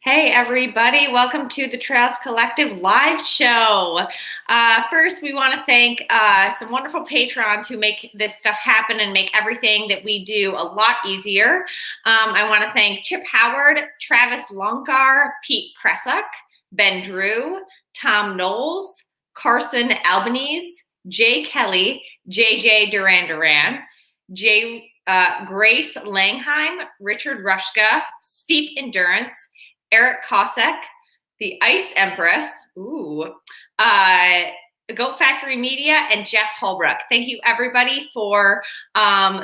Hey everybody, welcome to the Trails Collective live show. First, we want to thank some wonderful patrons who make this stuff happen and make everything that we do a lot easier. I want to thank Chip Howard, Travis Longar, Pete Kresuk, Ben Drew, Tom Knowles, Carson Albanese, Jay Kelly, JJ Duran Duran, Grace Langheim, Richard Rushka, Steep Endurance, Eric Kosek, the Ice Empress, Goat Factory Media, and Jeff Holbrook. Thank you, everybody, for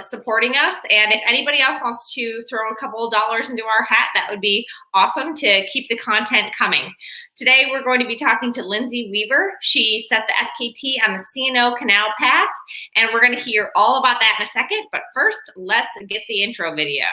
supporting us. And if anybody else wants to throw a couple of dollars into our hat, that would be awesome to keep the content coming. Today, we're going to be talking to Lindsey Weaver. She set the FKT on the C&O Canal Path, and we're going to hear all about that in a second. But first, let's get the intro video.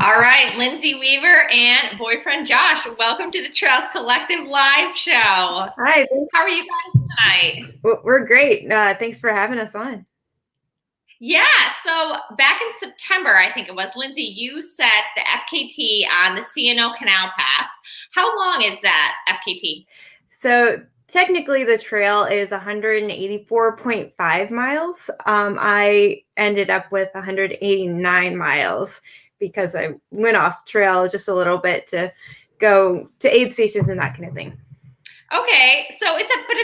All right, Lindsey Weaver and boyfriend Josh, welcome to the Trails Collective live show. Hi. How are you guys tonight? We're great. Thanks for having us on. Yeah, so back in September, I think it was, Lindsey, you set the FKT on the C&O Canal Path. How long is that FKT? So technically the trail is 184.5 miles. I ended up with 189 miles because I went off trail just a little bit to go to aid stations and that kind of thing. Okay, so it's a pretty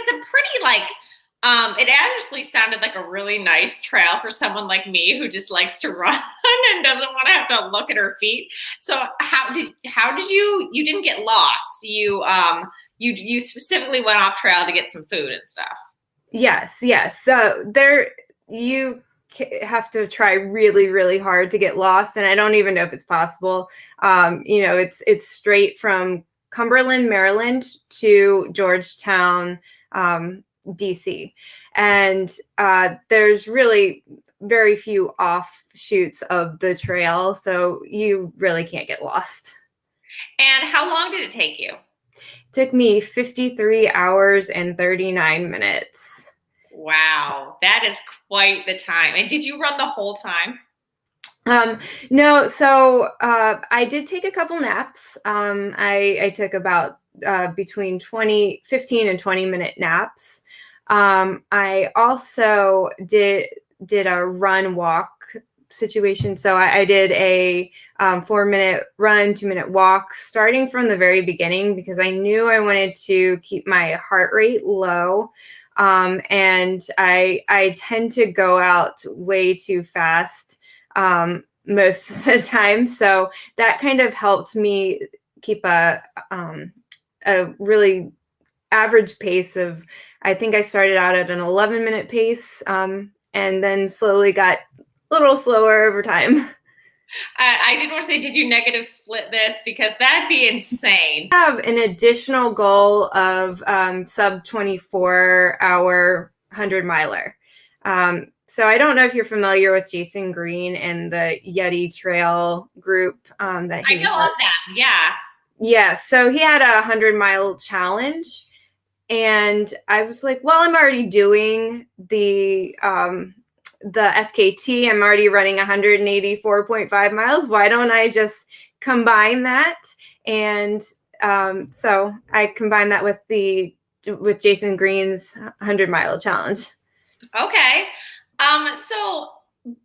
it actually sounded like a really nice trail for someone like me who just likes to run and doesn't want to have to look at her feet. So how did you didn't get lost? You specifically went off trail to get some food and stuff. Yes. So you have to try really, really hard to get lost, and I don't even know if it's possible. It's straight from Cumberland, Maryland to Georgetown, DC, and there's really very few offshoots of the trail, so you really can't get lost. And how long did it take you? It took me 53 hours and 39 minutes. Wow, that is quite the time. And did you run the whole time? No, so I did take a couple naps. I took about between 15 and 20-minute naps. I also did a run walk situation. So I did a 4-minute run, 2-minute walk, starting from the very beginning because I knew I wanted to keep my heart rate low. And I tend to go out way too fast most of the time. So that kind of helped me keep a really average pace of, I think I started out at an 11-minute pace and then slowly got a little slower over time. I did want to say, did you negative split this? Because that'd be insane. I have an additional goal of sub 24-hour 100-miler. So I don't know if you're familiar with Jason Green and the Yeti Trail group. I know of that, yeah. Yeah, so he had a 100-mile challenge. And I was like, well, I'm already doing the FKT. I'm already running 184.5 miles. Why don't I just combine that? And so I combined that with Jason Green's 100-mile challenge. Okay. So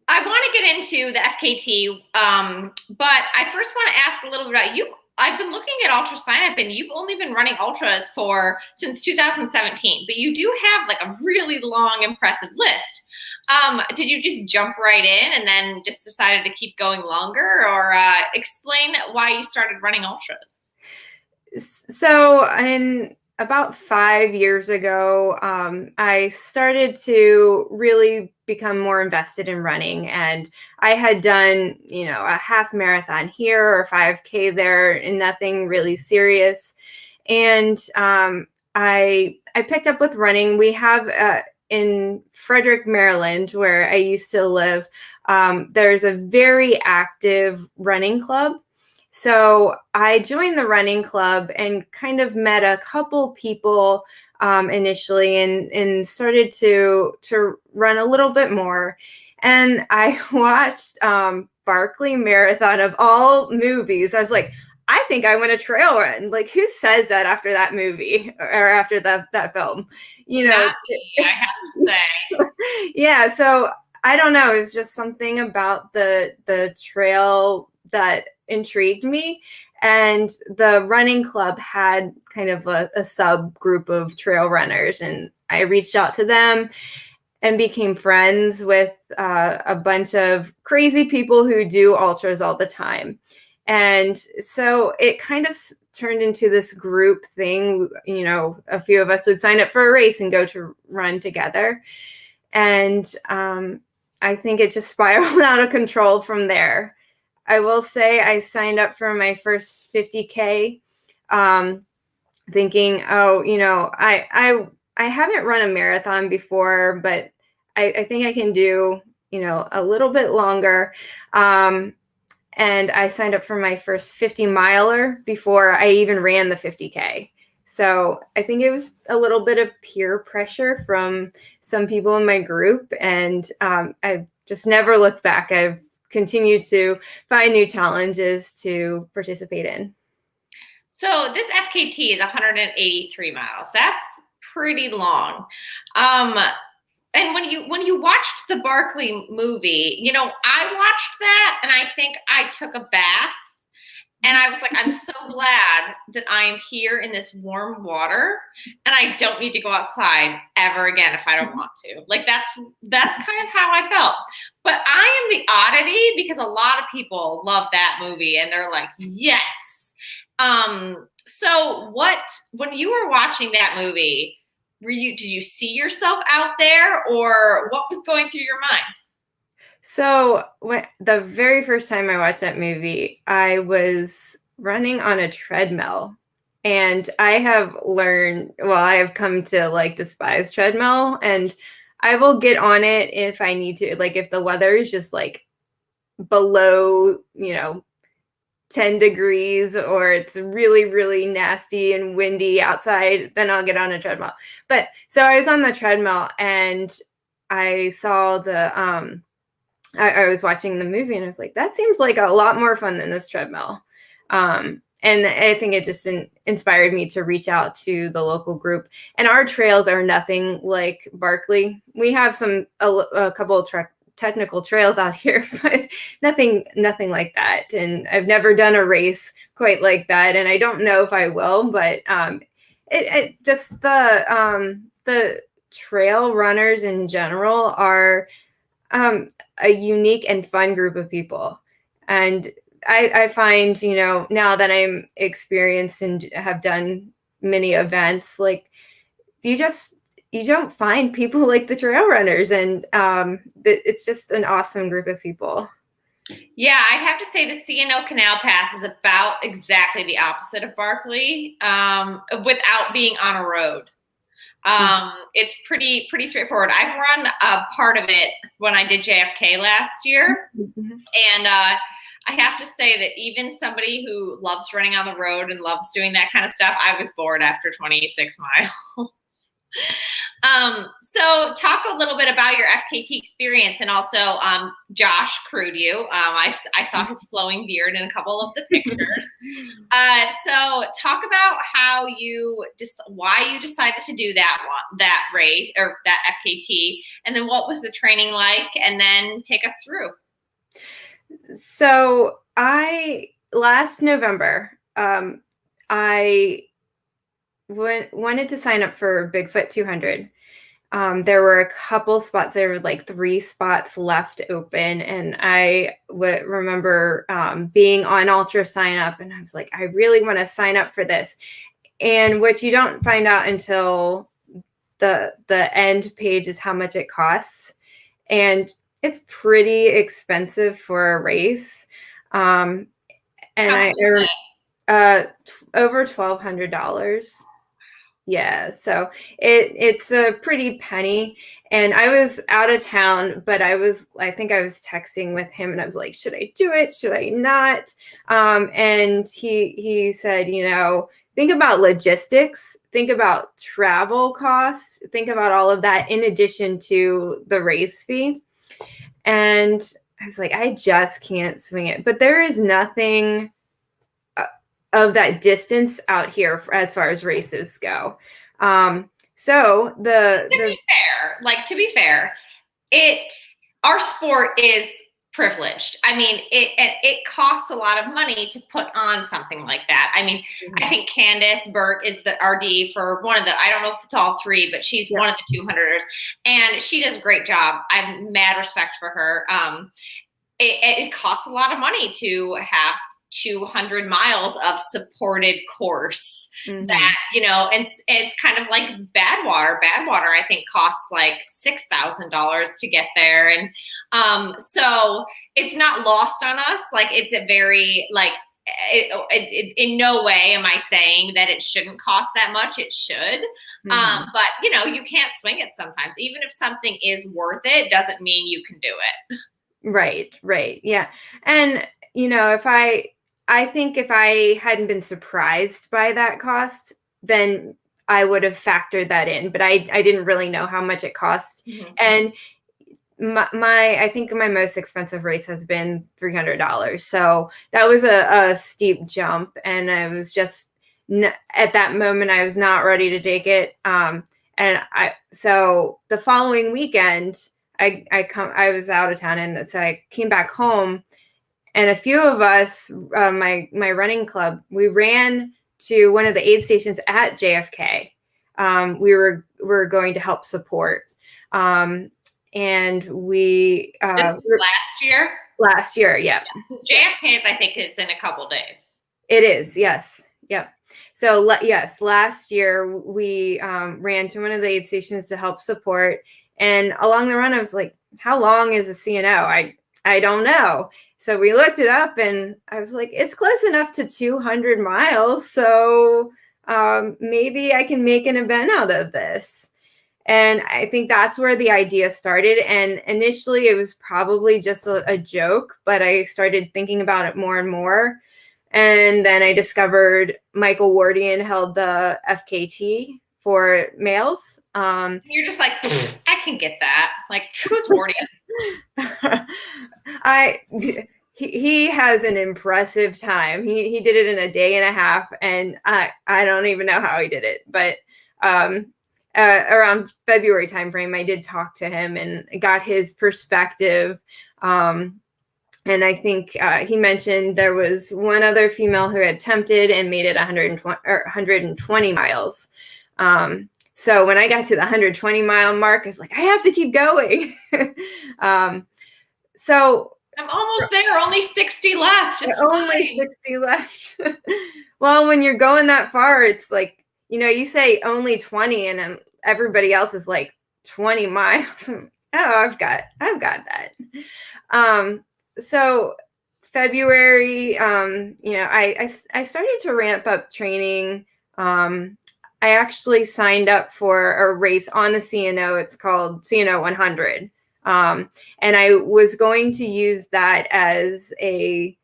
I want to get into the FKT, but I first want to ask a little bit about you. I've been looking at ultra sign up, and you've only been running ultras since 2017, but you do have like a really long, impressive list. Did you just jump right in and then just decided to keep going longer, or explain why you started running ultras? So, in about 5 years ago, I started to really become more invested in running, and I had done, a half marathon here or 5K there, and nothing really serious. And I picked up with running. We have in Frederick, Maryland, where I used to live, there's a very active running club. So I joined the running club and kind of met a couple people initially, and started to run a little bit more. And I watched Barkley Marathon of all movies. I was like, I think I want a trail run. Like, who says that after that movie or after that film? Not me, I have to say. Yeah. So I don't know. It's just something about the trail that intrigued me. And the running club had kind of a subgroup of trail runners, and I reached out to them and became friends with a bunch of crazy people who do ultras all the time. And so it kind of turned into this group thing. A few of us would sign up for a race and go to run together. And I think it just spiraled out of control from there. I will say I signed up for my first 50K, thinking, oh, I haven't run a marathon before, but I think I can do, a little bit longer. And I signed up for my first 50 miler before I even ran the 50K. So I think it was a little bit of peer pressure from some people in my group. And I've just never looked back. I've continued to find new challenges to participate in. So this FKT is 183 miles. That's pretty long. And when you watched the Barkley movie, I watched that and I think I took a bath, and I was like, I'm so glad that I am here in this warm water and I don't need to go outside ever again if I don't want to. Like that's kind of how I felt. But I am the oddity because a lot of people love that movie and they're like, yes. So when you were watching that movie, did you see yourself out there, or what was going through your mind? So the very first time I watched that movie, I was running on a treadmill, and I have come to like despise treadmill, and I will get on it if I need to. Like if the weather is just like below, 10 degrees, or it's really, really nasty and windy outside, then I'll get on a treadmill. But so I was on the treadmill and I saw I was watching the movie and I was like, that seems like a lot more fun than this treadmill. And I think it just inspired me to reach out to the local group. And our trails are nothing like Barkley. We have a couple of technical trails out here, but nothing like that. And I've never done a race quite like that, and I don't know if I will. But it just the trail runners in general are a unique and fun group of people. And I find, now that I'm experienced and have done many events, like you don't find people like the trail runners, and it's just an awesome group of people. Yeah, I have to say the C&O Canal Path is about exactly the opposite of Barkley, without being on a road. It's pretty straightforward. I've run a part of it when I did JFK last year. Mm-hmm. And I have to say that even somebody who loves running on the road and loves doing that kind of stuff, I was bored after 26 miles. So talk a little bit about your FKT experience, and also Josh crewed you. I saw his flowing beard in a couple of the pictures. So talk about how why you decided to do that race or that FKT, and then what was the training like, and then take us through. So last November, I wanted to sign up for Bigfoot 200. There were a couple spots. There were like 3 spots left open, and I would remember being on Ultra Sign Up, and I was like, I really want to sign up for this. And what you don't find out until the end page is how much it costs, and it's pretty expensive for a race. And over $1,200. Yeah, so it's a pretty penny. And I was out of town, but I think I was texting with him, and I was like, should I do it? Should I not? And he said, think about logistics, think about travel costs, think about all of that in addition to the race fee. And I was like, I just can't swing it. But there is nothing of that distance out here as far as races go. So to be fair, our sport is privileged. I mean, it costs a lot of money to put on something like that. I mean, mm-hmm. I think Candace Burt is the RD for one of the, I don't know if it's all 3, but she's one of the 200ers, and she does a great job. I have mad respect for her. It costs a lot of money to have 200 miles of supported course, mm-hmm. that, and it's kind of like Badwater. Badwater, I think, costs like $6,000 to get there. And so it's not lost on us. Like, it's a very, like, in no way am I saying that it shouldn't cost that much. It should. Mm-hmm. But, you can't swing it sometimes. Even if something is worth it, doesn't mean you can do it. Right. Yeah. And, I think if I hadn't been surprised by that cost, then I would have factored that in. But I didn't really know how much it cost. Mm-hmm. And I think my most expensive race has been $300. So that was a steep jump. And I was just, at that moment, I was not ready to take it. So the following weekend, I was out of town, and so I came back home. And a few of us, my running club, we ran to one of the aid stations at JFK. We were going to help support, and we last year. Last year, yeah. JFK is, I think, it's in a couple days. It is, yes, yep. So yes, last year we ran to one of the aid stations to help support, and along the run, I was like, "How long is a C&O? I don't know." So we looked it up, and I was like, it's close enough to 200 miles. So maybe I can make an event out of this. And I think that's where the idea started. And initially it was probably just a joke, but I started thinking about it more and more. And then I discovered Michael Wardian held the FKT for males. You're just like, I can get that. Like, who's Wardian? He has an impressive time. He did it in a day and a half, and I don't even know how he did it. But around February timeframe, I did talk to him and got his perspective. And I think he mentioned there was one other female who had attempted and made it 120 miles. So when I got to the 120 mile mark, I was like, I have to keep going. So I'm almost there. Only 60 left. It's only 60 left. Well, when you're going that far, it's like, you say only 20, and everybody else is like 20 miles. Oh, I've got that. So February, I started to ramp up training. I actually signed up for a race on the C&O. It's called C&O 100. And I was going to use that as a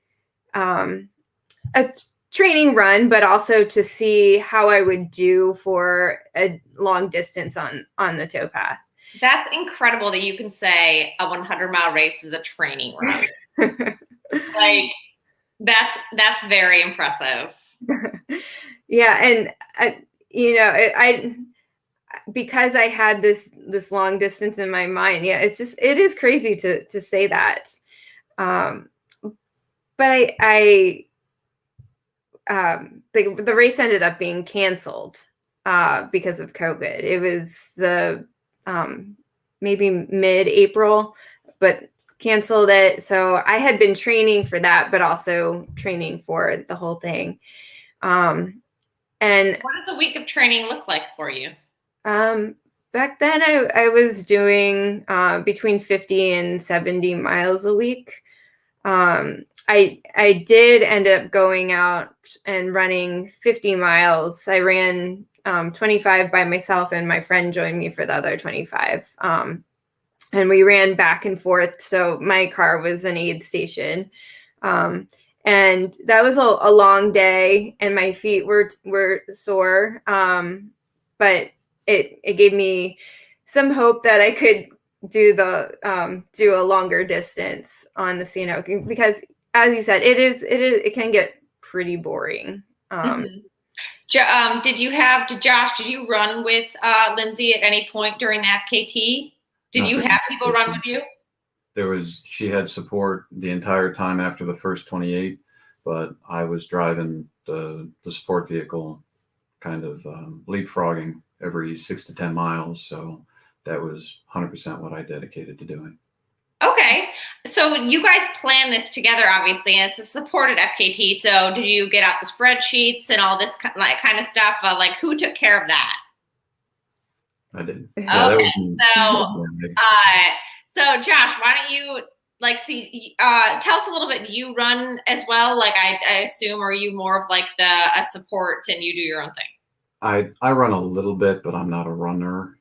training run, but also to see how I would do for a long distance on the towpath. That's incredible that you can say a 100-mile race is a training run. Like, that's very impressive. Yeah, and I because I had this long distance in my mind. Yeah, it is crazy to say that. But the race ended up being canceled because of COVID. It was the maybe mid-April, but canceled it. So I had been training for that, but also training for the whole thing. And what does a week of training look like for you? Back then I was doing between 50 and 70 miles a week. I did end up going out and running 50 miles. I ran 25 by myself, and my friend joined me for the other 25. And we ran back and forth. So my car was an aid station. And that was a long day, and my feet were sore. But it gave me some hope that I could do a longer distance on the C&O, because, as you said, it can get pretty boring. Did Josh, did you run with Lindsey at any point during the FKT? Did you have people run with you? She had support the entire time after the first 28, but I was driving the support vehicle, kind of leapfrogging every 6 to 10 miles. So that was 100% what I dedicated to doing. Okay. So you guys plan this together, obviously, and it's a supported FKT. So did you get out the spreadsheets and all this kind of stuff? Like, who took care of that? I did. Yeah, okay. So Josh, why don't you tell us a little bit? Do you run as well? Like, I assume, or are you more of like a support and you do your own thing? I run a little bit, but I'm not a runner.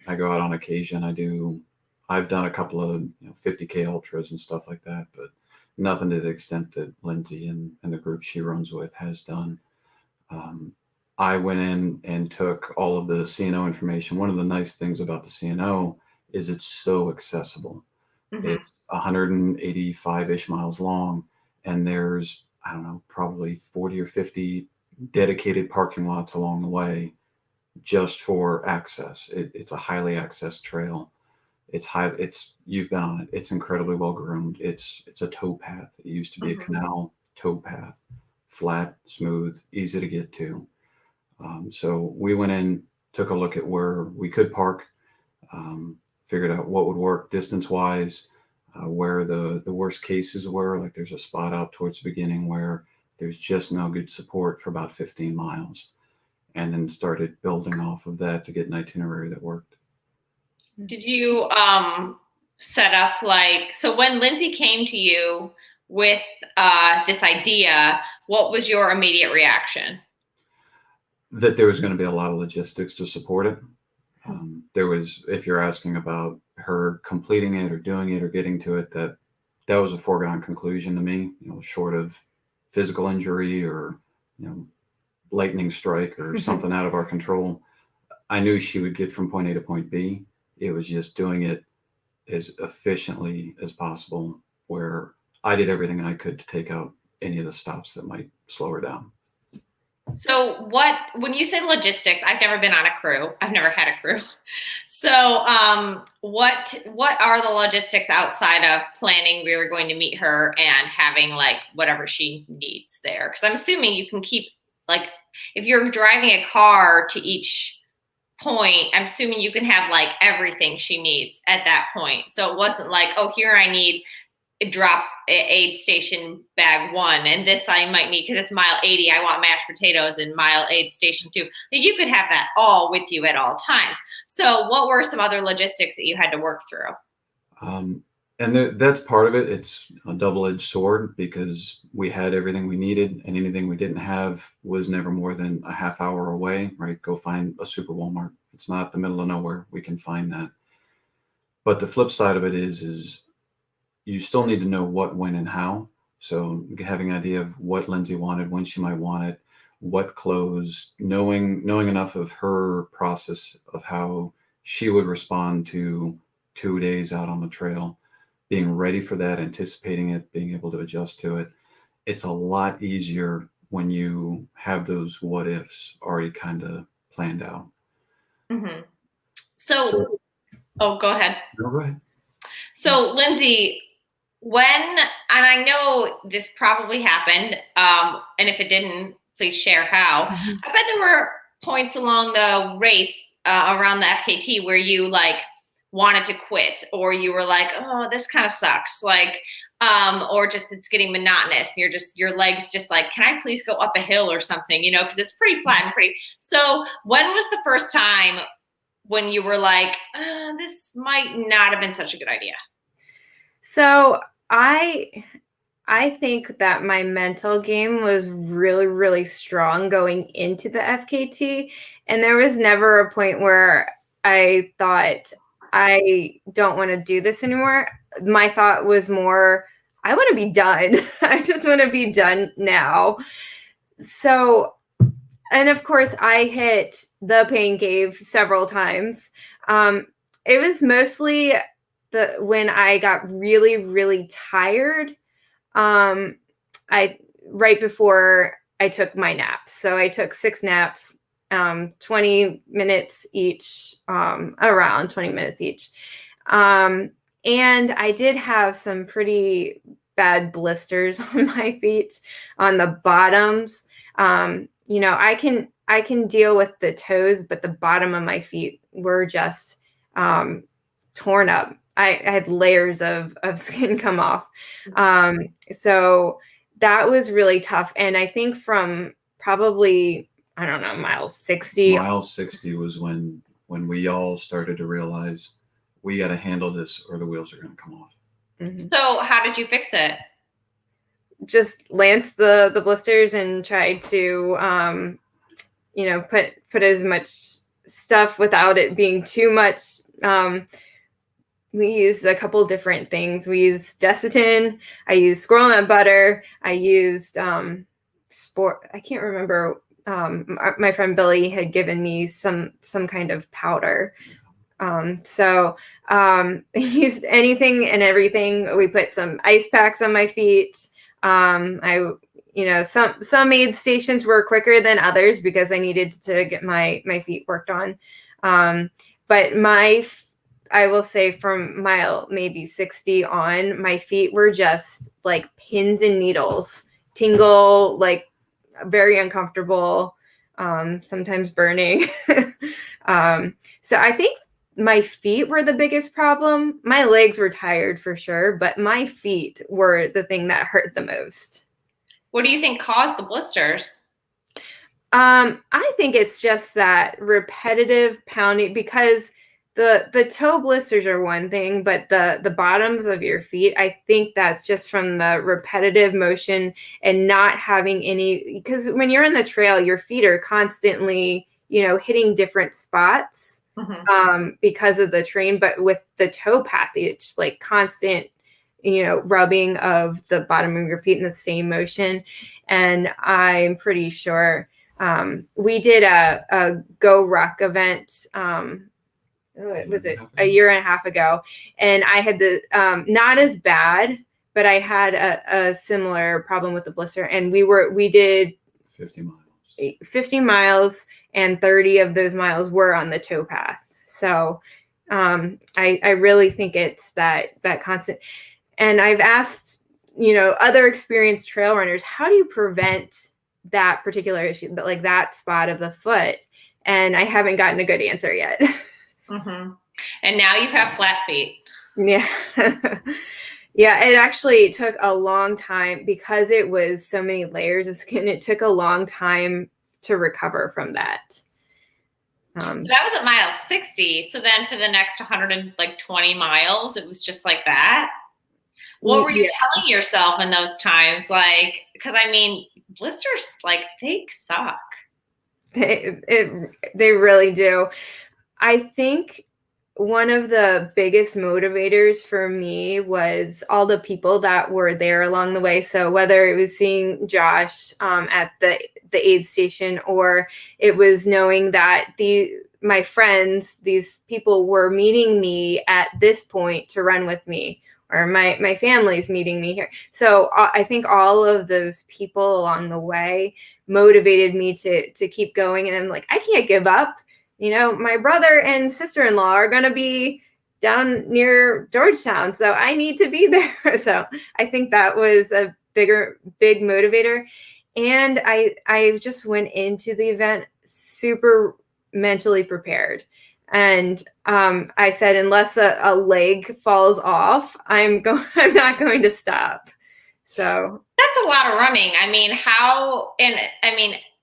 I go out on occasion. I've done a couple of 50K ultras and stuff like that, but nothing to the extent that Lindsey and the group she runs with has done. I went in and took all of the C&O information. One of the nice things about the C&O is it's so accessible. Mm-hmm. It's 185-ish miles long, and there's, I don't know, probably 40 or 50 dedicated parking lots along the way just for access. It's a highly accessed trail. You've been on it. It's incredibly well groomed. It's a towpath. It used to be a canal towpath, flat, smooth, easy to get to. So we went in, took a look at where we could park, figured out what would work distance wise, where the worst cases were. Like, there's a spot out towards the beginning where there's just no good support for about 15 miles, and then started building off of that to get an itinerary that worked. Did you set up, so when Lindsey came to you with this idea, what was your immediate reaction? That there was going to be a lot of logistics to support it. There was, if you're asking about her completing it or doing it or getting to it, that was a foregone conclusion to me, short of physical injury or, lightning strike or something out of our control. I knew she would get from point A to point B. It was just doing it as efficiently as possible, where I did everything I could to take out any of the stops that might slow her down. So when you say logistics, I've never been on a crew. I've never had a crew. So what are the logistics outside of planning we were going to meet her and having whatever she needs there? Because I'm assuming you can keep, if you're driving a car to each point, I'm assuming you can have everything she needs at that point. So it wasn't here I need drop aid station bag 1, and this I might need because it's mile 80. I want mashed potatoes in mile aid station 2. You could have that all with you at all times. So what were some other logistics that you had to work through? And that's part of it. It's a double-edged sword, because we had everything we needed, and anything we didn't have was never more than a half hour away, right? Go find a super Walmart. It's not the middle of nowhere. We can find that. But the flip side of it is you still need to know what, when, and how. So having an idea of what Lindsey wanted, when she might want it, what clothes, knowing enough of her process of how she would respond to 2 days out on the trail, being ready for that, anticipating it, being able to adjust to it. It's a lot easier when you have those what ifs already kind of planned out. Mm-hmm. So, oh, go ahead. No, go ahead. So, Lindsey, and I know this probably happened, and if it didn't, please share how. Mhm. I bet there were points along the race around the FKT where you like wanted to quit, or you were like, oh, this kind of sucks, like, or just it's getting monotonous, and your legs just like, can I please go up a hill or something, because it's pretty flat and pretty. So, when was the first time when you were like, this might not have been such a good idea? So I think that my mental game was really, really strong going into the FKT. And there was never a point where I thought, I don't want to do this anymore. My thought was more, I want to be done. I just want to be done now. So, and of course, I hit the pain cave several times. It was mostly when I got really, really tired. Right before I took my naps. So I took 6 naps, 20 minutes each, around 20 minutes each. And I did have some pretty bad blisters on my feet, on the bottoms. I can deal with the toes, but the bottom of my feet were just torn up. I had layers of skin come off. So that was really tough. And I think from probably, I don't know, mile 60. Mile 60 was when we all started to realize we got to handle this or the wheels are going to come off. Mm-hmm. So how did you fix it? Just lanced the blisters and tried to, put as much stuff without it being too much. We used a couple different things. We used Desitin. I used squirrel nut butter. I used I can't remember. My friend Billy had given me some kind of powder. So I used anything and everything. We put some ice packs on my feet. Some aid stations were quicker than others because I needed to get my feet worked on. But I will say from mile maybe 60 on, my feet were just like pins and needles, tingle, like very uncomfortable, sometimes burning. So I think my feet were the biggest problem. My legs were tired for sure, but my feet were the thing that hurt the most. What do you think caused the blisters? I think it's just that repetitive pounding, because the toe blisters are one thing, but the bottoms of your feet, I think that's just from the repetitive motion and not having any, because when you're in the trail, your feet are constantly, hitting different spots, because of the terrain. But with the towpath, it's like constant, rubbing of the bottom of your feet in the same motion. And I'm pretty sure we did a Go Ruck event. Was it a year and a half ago? And I had not as bad, but I had a similar problem with the blister. And we did 50 miles, and 30 of those miles were on the towpath. So I really think it's that constant. And I've asked, other experienced trail runners, how do you prevent that particular issue, like that spot of the foot? And I haven't gotten a good answer yet. Mm-hmm. And now you have flat feet. Yeah. Yeah, it actually took a long time because it was so many layers of skin. It took a long time to recover from that. So that was at mile 60. So then for the next 120 miles, it was just like that. What were you telling yourself in those times? Like, because blisters, like, they suck. They really do. I think one of the biggest motivators for me was all the people that were there along the way. So whether it was seeing Josh at the aid station, or it was knowing that my friends, these people were meeting me at this point to run with me, or my family's meeting me here. So I think all of those people along the way motivated me to keep going. And I'm like, I can't give up. You know, my brother and sister-in-law are going to be down near Georgetown, so I need to be there. So I think that was a big motivator. And I just went into the event super mentally prepared. And I said, unless a leg falls off, I'm not going to stop. So that's a lot of running. I mean,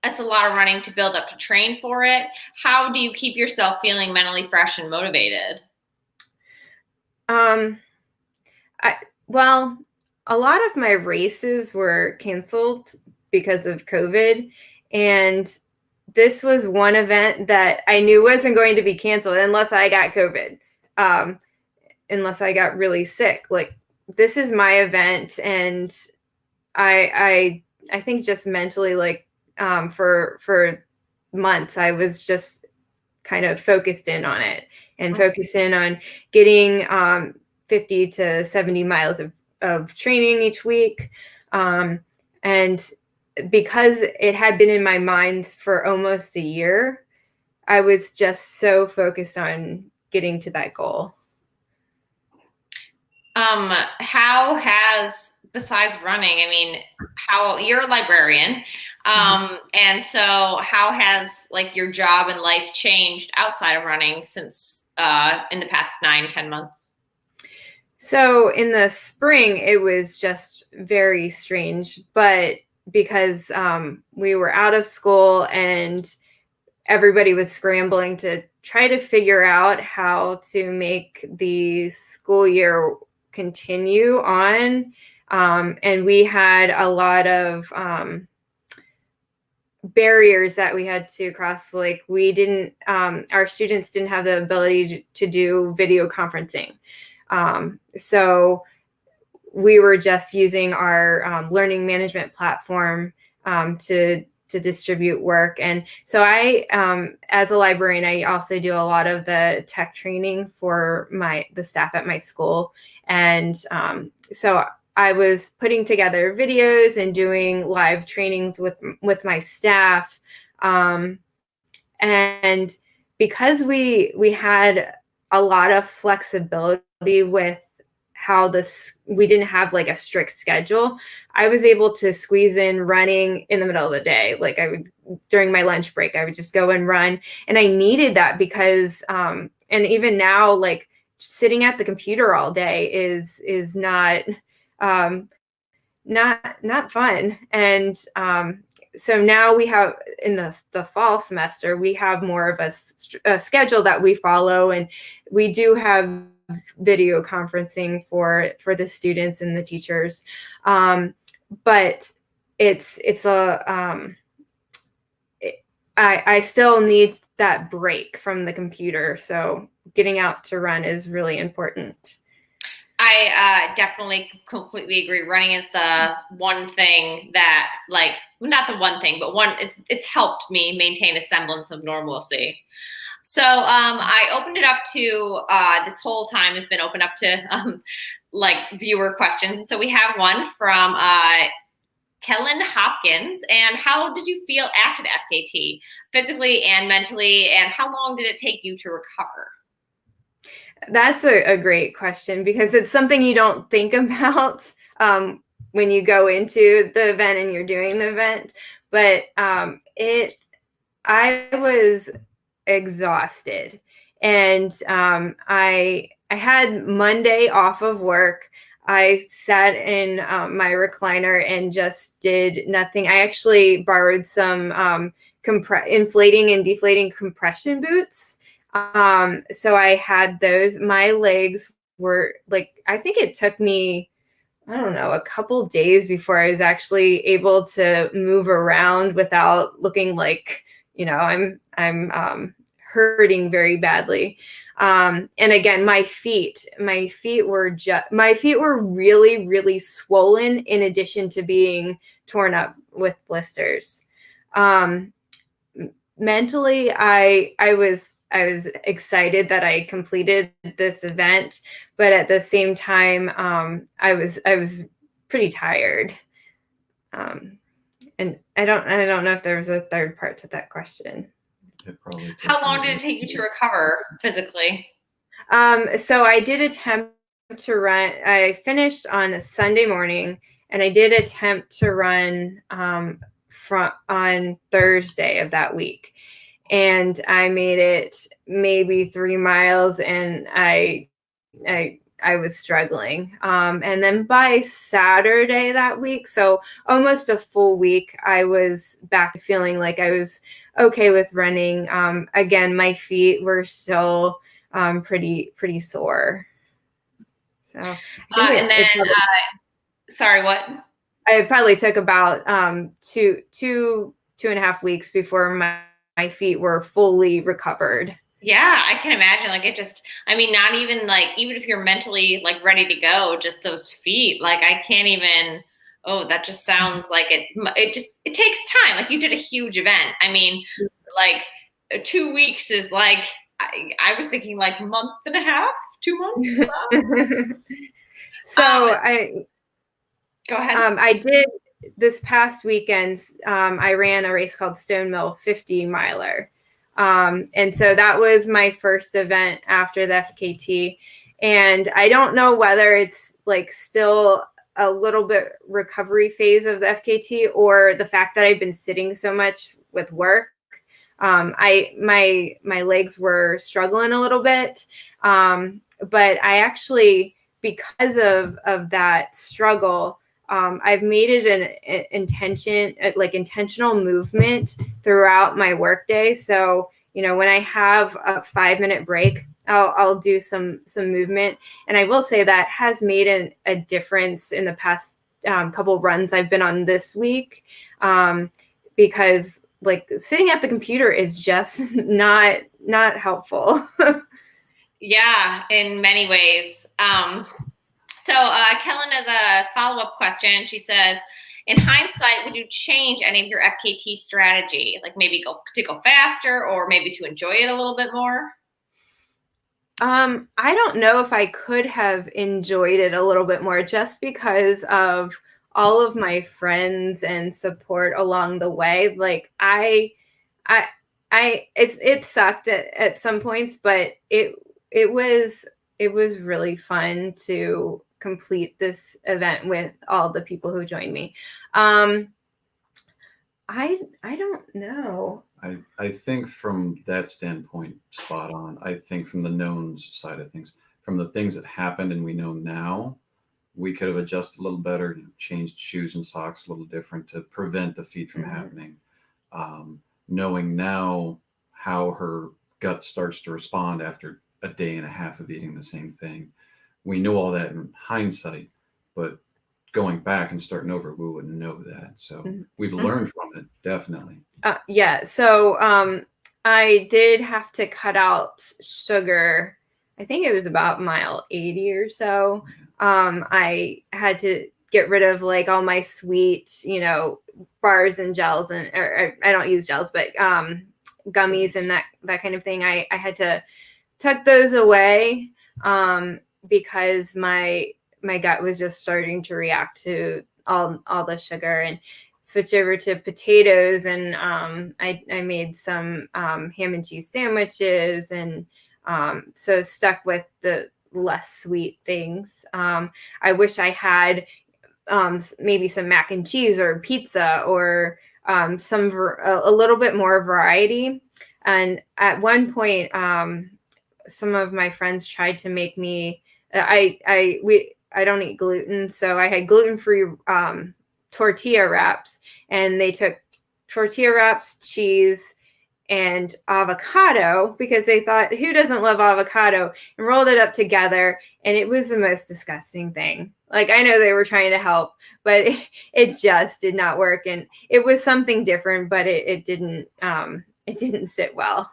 it's a lot of running to build up to train for it. How do you keep yourself feeling mentally fresh and motivated? Well, a lot of my races were canceled because of COVID. And this was one event that I knew wasn't going to be canceled unless I got COVID, unless I got really sick. Like, this is my event. And I think just mentally, like, for months, I was just kind of focused in on it and focused in on getting 50 to 70 miles of training each week. And because it had been in my mind for almost a year, I was just so focused on getting to that goal. How has, besides running, I mean, how you're a librarian, and so how has like your job and life changed outside of running since in the past 9-10 months? So in the spring, it was just very strange, but because we were out of school and everybody was scrambling to try to figure out how to make the school year continue on. And we had a lot of barriers that we had to cross. Like, we didn't, our students didn't have the ability to do video conferencing. So we were just using our learning management platform to distribute work. And so I, as a librarian, I also do a lot of the tech training for the staff at my school. And so I was putting together videos and doing live trainings with my staff. And because we had a lot of flexibility with how we didn't have like a strict schedule, I was able to squeeze in running in the middle of the day. Like, during my lunch break, I would just go and run. And I needed that because, and even now, like, sitting at the computer all day is not fun. And so now we have, in the fall semester, we have more of a schedule that we follow, and we do have video conferencing for the students and the teachers. But I still need that break from the computer. So getting out to run is really important. I definitely completely agree. Running is the one thing that, like, not the one thing, but it's helped me maintain a semblance of normalcy. So I opened it up to, this whole time has been opened up to like viewer questions. And so we have one from Kellen Hopkins. And how did you feel after the FKT, physically and mentally, and how long did it take you to recover? That's a great question, because it's something you don't think about when you go into the event and you're doing the event. But I was exhausted, and I had Monday off of work. I sat in my recliner and just did nothing. I actually borrowed some inflating and deflating compression boots. So I had those. My legs were like, I think it took me, I don't know, a couple days before I was actually able to move around without looking like, I'm hurting very badly. And again, my feet were really, really swollen in addition to being torn up with blisters. Mentally, I was excited that I completed this event, but at the same time, I was pretty tired. And I don't know if there was a third part to that question. How long did it take you to recover physically? So I did attempt to run. I finished on a Sunday morning, and I did attempt to run on Thursday of that week, and I made it maybe 3 miles, and I was struggling. And then by Saturday that week, so almost a full week, I was back to feeling like I was okay with running. Again, my feet were still pretty sore. So I think sorry, what? It probably took about 2.5 weeks before my feet were fully recovered. Yeah, I can imagine. Like not even like, even if you're mentally like ready to go, just those feet, like I can't even, that just sounds like it takes time. Like you did a huge event. I mean, like 2 weeks is like, I was thinking like month and a half, 2 months. So go ahead. I did this past weekend. I ran a race called Stone Mill 50 miler. And so that was my first event after the FKT. And I don't know whether it's like still a little bit recovery phase of the FKT or the fact that I've been sitting so much with work. My legs were struggling a little bit. But I actually, because of that struggle, I've made it an intentional movement throughout my workday. So, when I have a 5-minute break, I'll do some movement. And I will say that has made a difference in the past couple runs I've been on this week, because like sitting at the computer is just not helpful. Yeah, in many ways. So Kellen has a follow-up question. She says, in hindsight, would you change any of your FKT strategy? Like maybe go faster or maybe to enjoy it a little bit more? I don't know if I could have enjoyed it a little bit more just because of all of my friends and support along the way. Like it sucked at some points, but it was really fun to complete this event with all the people who joined me. I don't know. I think from that standpoint, spot on. I think from the knowns side of things, from the things that happened and we know now, we could have adjusted a little better, changed shoes and socks a little different to prevent the feet from happening. Knowing now how her gut starts to respond after a day and a half of eating the same thing. We know all that in hindsight, but going back and starting over, we wouldn't know that. So we've learned from it, definitely. Yeah. So I did have to cut out sugar. I think it was about mile 80 or so. I had to get rid of like all my sweet, bars and gels, or I don't use gels, but gummies and that kind of thing. I had to tuck those away because my gut was just starting to react to all the sugar, and switch over to potatoes. And I made some ham and cheese sandwiches, and so stuck with the less sweet things. I wish I had maybe some mac and cheese or pizza or a little bit more variety. And at one point, some of my friends tried to make me, I don't eat gluten. So I had gluten-free tortilla wraps, and they took tortilla wraps, cheese, and avocado, because they thought, who doesn't love avocado, and rolled it up together. And it was the most disgusting thing. Like, I know they were trying to help, but it just did not work. And it was something different, but it didn't sit well.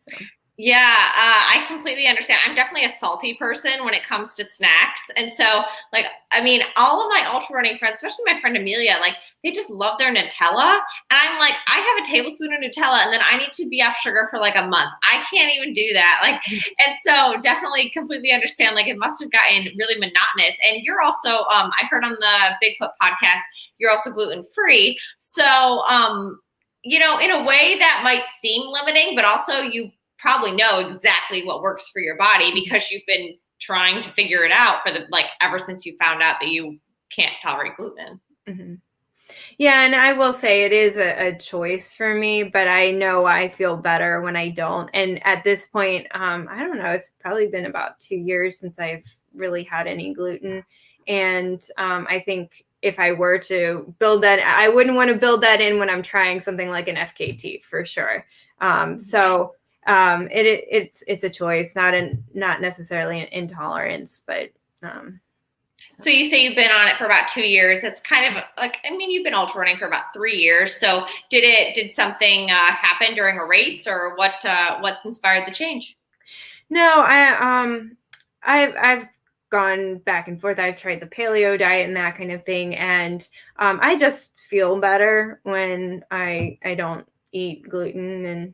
So. Yeah, I completely understand. I'm definitely a salty person when it comes to snacks. And so, like, I mean, all of my ultra running friends, especially my friend Amelia, like, they just love their Nutella. And I'm like, I have a tablespoon of Nutella and then I need to be off sugar for like a month. I can't even do that. Like, and so definitely completely understand, like, it must have gotten really monotonous. And you're also, I heard on the Bigfoot podcast, you're also gluten free. So, you know, in a way that might seem limiting, but also you probably know exactly what works for your body because you've been trying to figure it out for the, like, ever since you found out that you can't tolerate gluten. Mm-hmm. Yeah, and I will say it is a choice for me, but I know I feel better when I don't. And at this point, I don't know, it's probably been about 2 years since I've really had any gluten. And I think if I were to build that, I wouldn't want to build that in when I'm trying something like an FKT for sure. So it's a choice, not necessarily an intolerance, but so you say you've been on it for about 2 years. It's kind of like, I mean, you've been ultra running for about 3 years. So did something happen during a race, or what inspired the change? No, I've gone back and forth. I've tried the paleo diet and that kind of thing, and I just feel better when I don't eat gluten. And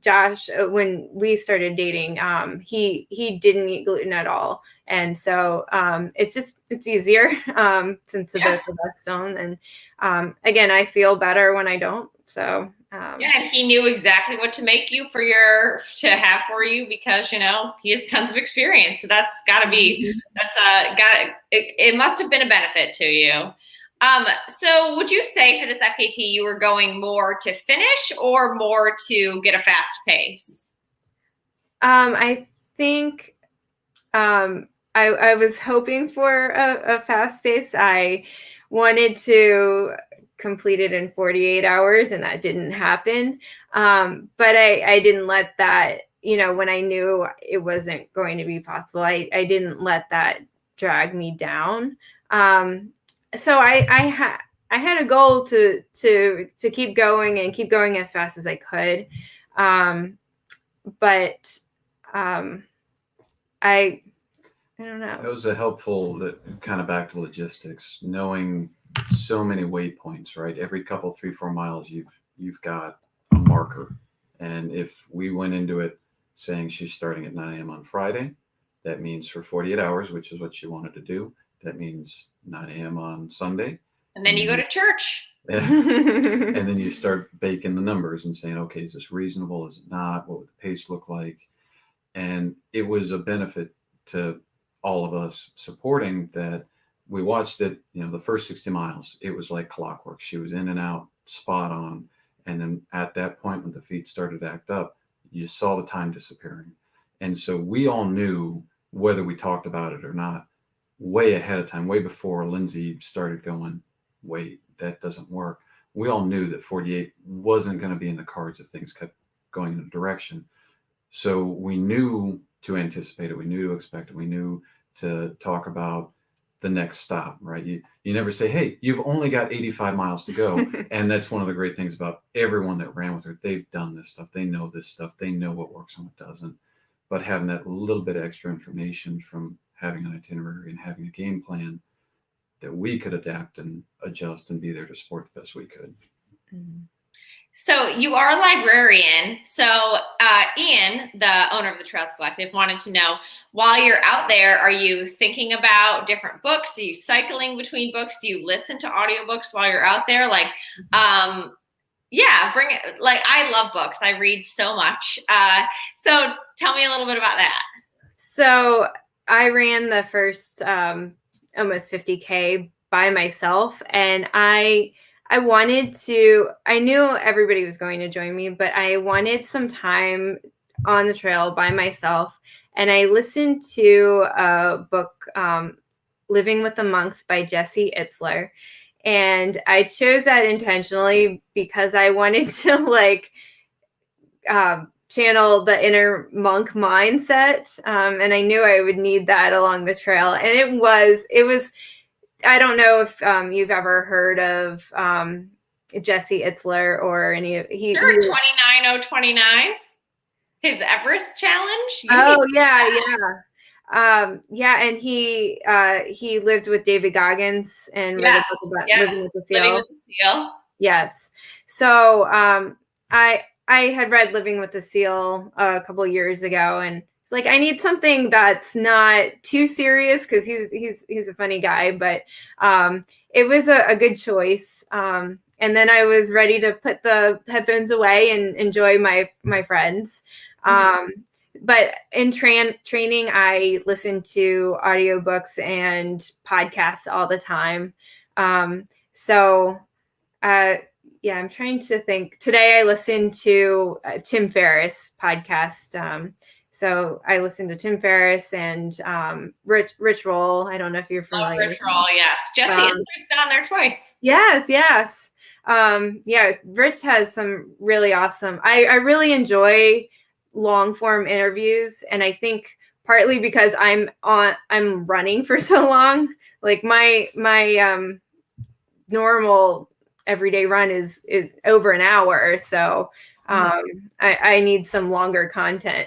Josh, when we started dating, he didn't eat gluten at all, and so it's easier since the both of us don't. And again, I feel better when I don't. So yeah, and he knew exactly what to make you to have for you because, you know, he has tons of experience. So that's got to be it must have been a benefit to you. So would you say for this FKT you were going more to finish or more to get a fast pace? I think I was hoping for a fast pace. I wanted to complete it in 48 hours, and that didn't happen. But I didn't let that, you know, when I knew it wasn't going to be possible, I didn't let that drag me down. So I had a goal to keep going and keep going as fast as I could. But I don't know. It was a helpful, kind of back to logistics, knowing so many waypoints, right? Every couple, 3-4 miles, you've got a marker. And if we went into it saying she's starting at 9 a.m. on Friday, that means for 48 hours, which is what she wanted to do. That means 9 a.m. on Sunday. And then you go to church. And then you start baking the numbers and saying, okay, is this reasonable? Is it not? What would the pace look like? And it was a benefit to all of us supporting that. We watched it, you know, the first 60 miles, it was like clockwork. She was in and out, spot on. And then at that point, when the feet started to act up, you saw the time disappearing. And so we all knew, whether we talked about it or not, way ahead of time, way before Lindsey started going, wait, that doesn't work. We all knew that 48 wasn't going to be in the cards if things kept going in a direction. So we knew to anticipate it. We knew to expect it. We knew to talk about the next stop, right? You never say, hey, you've only got 85 miles to go. And that's one of the great things about everyone that ran with her. They've done this stuff. They know this stuff. They know what works and what doesn't. But having that little bit of extra information from having an itinerary and having a game plan that we could adapt and adjust and be there to support the best we could. Mm-hmm. So you are a librarian. So Ian, the owner of the Trails Collective, wanted to know, while you're out there, are you thinking about different books? Are you cycling between books? Do you listen to audiobooks while you're out there? Like, yeah, bring it. Like, I love books. I read so much. So tell me a little bit about that. So I ran the first almost 50K by myself, and I knew everybody was going to join me, but I wanted some time on the trail by myself. And I listened to a book, Living with the Monks by Jesse Itzler. And I chose that intentionally because I wanted to channel the inner monk mindset. And I knew I would need that along the trail. And it was, I don't know if you've ever heard of Jesse Itzler or any of Sure, 29029. his Everest challenge. Oh yeah, yeah, and he lived with David Goggins and read a book about living with the seal. Living with the Seal. Yes. So I had read Living with the Seal a couple years ago, and it's like I need something that's not too serious because he's a funny guy, but it was a good choice. And then I was ready to put the headphones away and enjoy my friends. But in training, I listen to audiobooks and podcasts all the time. Yeah, I'm trying to think. Today I listened to Tim Ferriss podcast. So I listened to Tim Ferriss and Rich Roll. I don't know if you're familiar. Rich Roll, yes. Jesse Isler's been on there twice. Yes. Yeah, Rich has some really awesome. I really enjoy long form interviews, and I think partly because I'm running for so long. Like my normal everyday run is over an hour, so I need some longer content.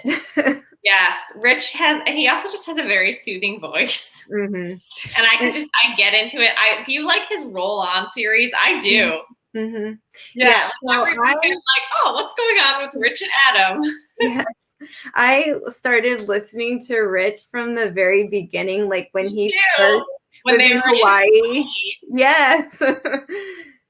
Yes, Rich he also just has a very soothing voice. And I get into it. Do you like his Roll On series? I do. Yeah, so every week I'm like, oh, what's going on with Rich and Adam? Yes, I started listening to Rich from the very beginning, like when he first was in Hawaii. Yes.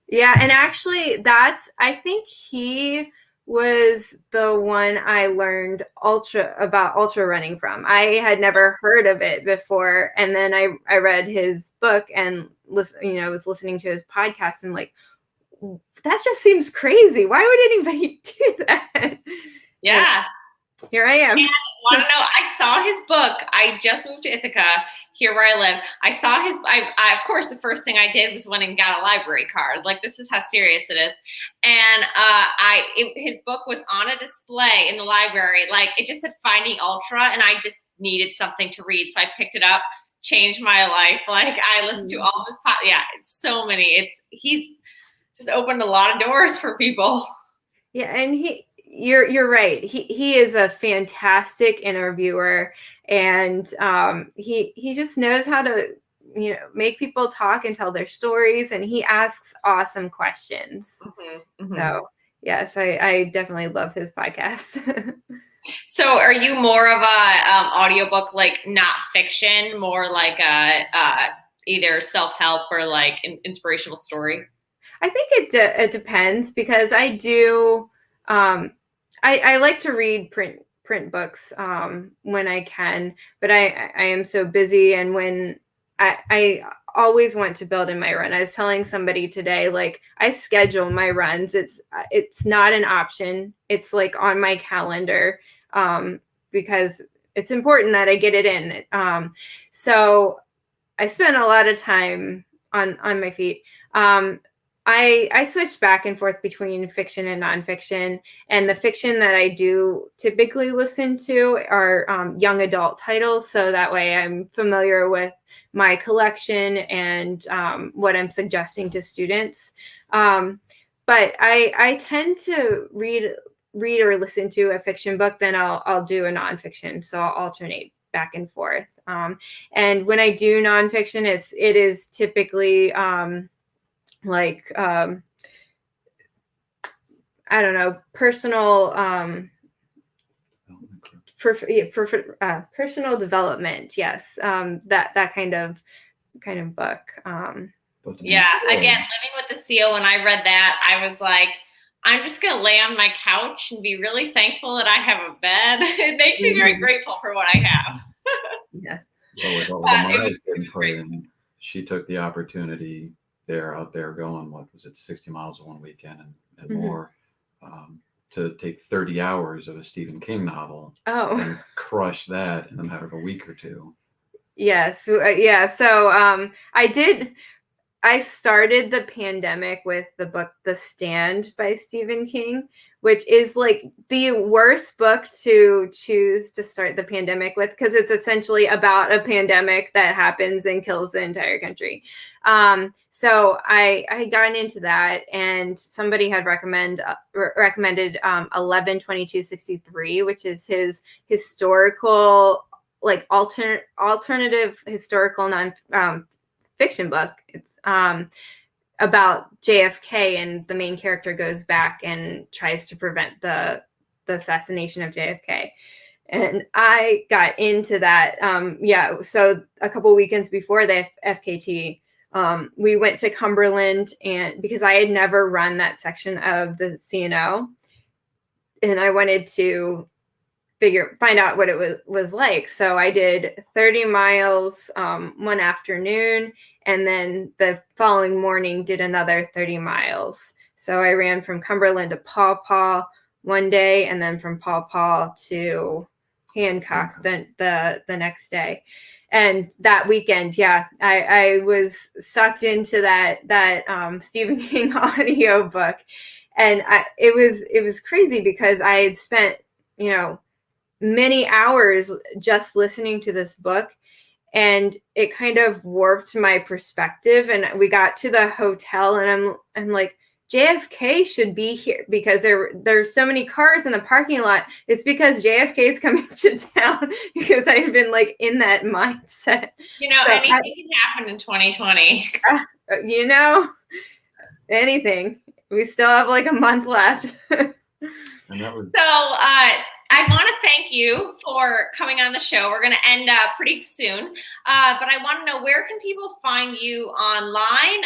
Yeah, and actually I think he was the one I learned about ultra running from. I had never heard of it before, and then I read his book and was listening to his podcast and like, that just seems crazy. Why would anybody do that? Yeah. And here I am. And want to know, I saw his book. I just moved to Ithaca, here where I live. I saw I of course, the first thing I did was went and got a library card. Like, this is how serious it is. And his book was on a display in the library. Like, it just said Finding Ultra, and I just needed something to read. So I picked it up, changed my life. Like, I listened to all of his it's so many. He's just opened a lot of doors for people. Yeah, and you're right. He is a fantastic interviewer, and he just knows how to make people talk and tell their stories, and he asks awesome questions. So yes, I definitely love his podcast. So are you more of a audiobook, like not fiction, more like either self-help or like an inspirational story? I think it depends, because I do I like to read print books when I can, but I am so busy, and when I always want to build in my run. I was telling somebody today, like, I schedule my runs. It's not an option. It's like on my calendar because it's important that I get it in. So I spend a lot of time on my feet. I switch back and forth between fiction and nonfiction, and the fiction that I do typically listen to are young adult titles. So that way I'm familiar with my collection and what I'm suggesting to students. But I tend to read or listen to a fiction book, then I'll do a nonfiction. So I'll alternate back and forth. And when I do nonfiction, it is typically like I don't know, personal personal development. Yes, that kind of book. Yeah, again, Living with the Seal. When I read that, I was like, I'm just gonna lay on my couch and be really thankful that I have a bed. It makes me very grateful for what I have. Yes. Well, with all the miles getting put in, she took the opportunity out there going, what was it, 60 miles one weekend and more, to take 30 hours of a Stephen King novel and crush that in a matter of a week or two. Yes. Yeah. So I did. I started the pandemic with the book The Stand by Stephen King, which is like the worst book to choose to start the pandemic with, because it's essentially about a pandemic that happens and kills the entire country. So I got into that, and somebody had recommended 11/22/63, which is his historical, like alternative historical fiction book. It's about JFK, and the main character goes back and tries to prevent the assassination of JFK. And I got into that. So a couple weekends before the FKT, we went to Cumberland, and because I had never run that section of the C&O, and I wanted to find out what it was like. So I did 30 miles one afternoon, and then the following morning did another 30 miles. So I ran from Cumberland to Paw Paw one day, and then from Paw Paw to Hancock the next day. And that weekend, I was sucked into that Stephen King audio book, and it was crazy because I had spent many hours just listening to this book, and it kind of warped my perspective. And we got to the hotel, and I'm like, JFK should be here, because there's so many cars in the parking lot. It's because JFK is coming to town, because I've been like in that mindset. Anything can happen in 2020. Anything. We still have like a month left. I want to thank you for coming on the show. We're going to end pretty soon, but I want to know, where can people find you online,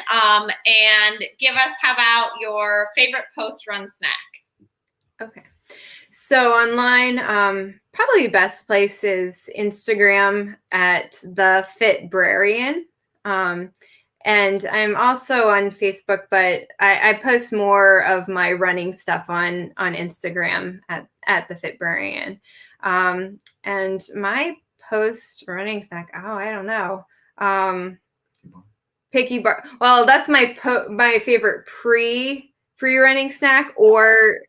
and give us, how about your favorite post-run snack? Okay. So online, probably the best place is Instagram at the Librarian. And I'm also on Facebook, but I post more of my running stuff on Instagram at the Librarian. And my post running snack, I don't know. Picky bar. Well, that's my favorite pre-running snack, or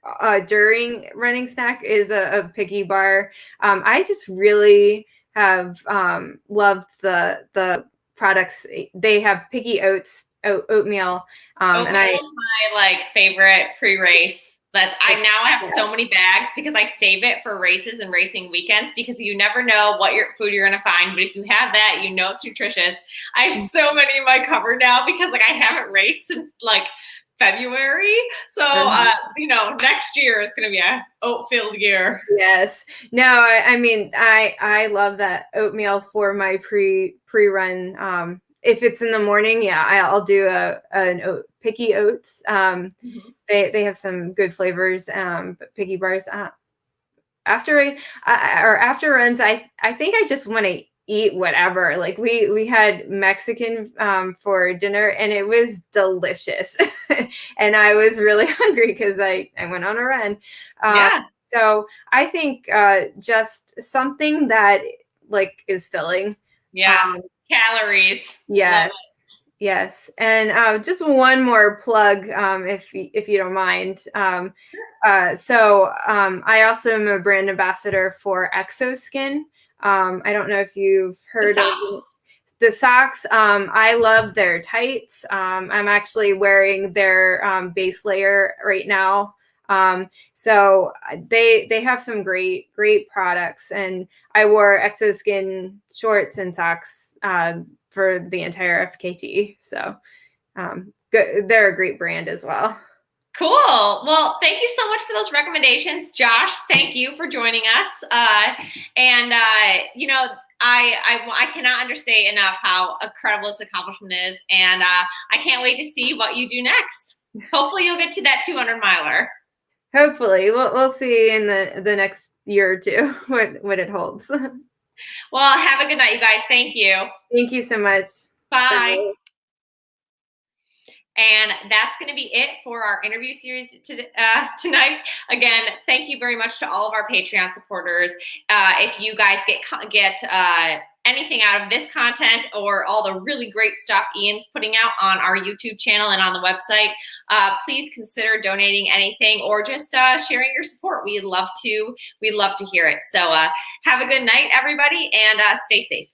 during running snack is a picky bar. I just really have loved the products. They have Picky oatmeal. And is my favorite pre-race. I now have so many bags, because I save it for races and racing weekends, because you never know what food you're going to find. But if you have that, it's nutritious. I have so many in my cupboard now, because I haven't raced since February. So, next year is going to be a oat-filled year. Yes. No, I mean, I love that oatmeal for my pre-run. If it's in the morning, I'll do an Picky oats. They have some good flavors, but Picky bars. After runs, I think I just want to eat whatever. Like we had Mexican for dinner, and it was delicious. And I was really hungry because I went on a run. So I think just something that is filling. Calories. Yes. And just one more plug, if you don't mind. So I also am a brand ambassador for Exoskin. I don't know if you've heard of the socks. I love their tights. I'm actually wearing their base layer right now. So they have some great products, and I wore Exoskin shorts and socks for the entire FKT. So good. They're a great brand as well. Cool. Well, thank you so much for those recommendations. Josh, thank you for joining us. I cannot understate enough how incredible this accomplishment is. And I can't wait to see what you do next. Hopefully you'll get to that 200 miler. Hopefully. We'll see in the next year or two what it holds. Well, have a good night, you guys. Thank you. Thank you so much. Bye. And that's going to be it for our interview series tonight. Again, thank you very much to all of our Patreon supporters. If you guys get anything out of this content or all the really great stuff Ian's putting out on our YouTube channel and on the website, please consider donating anything or just sharing your support. We'd love to hear it. So have a good night, everybody, and stay safe.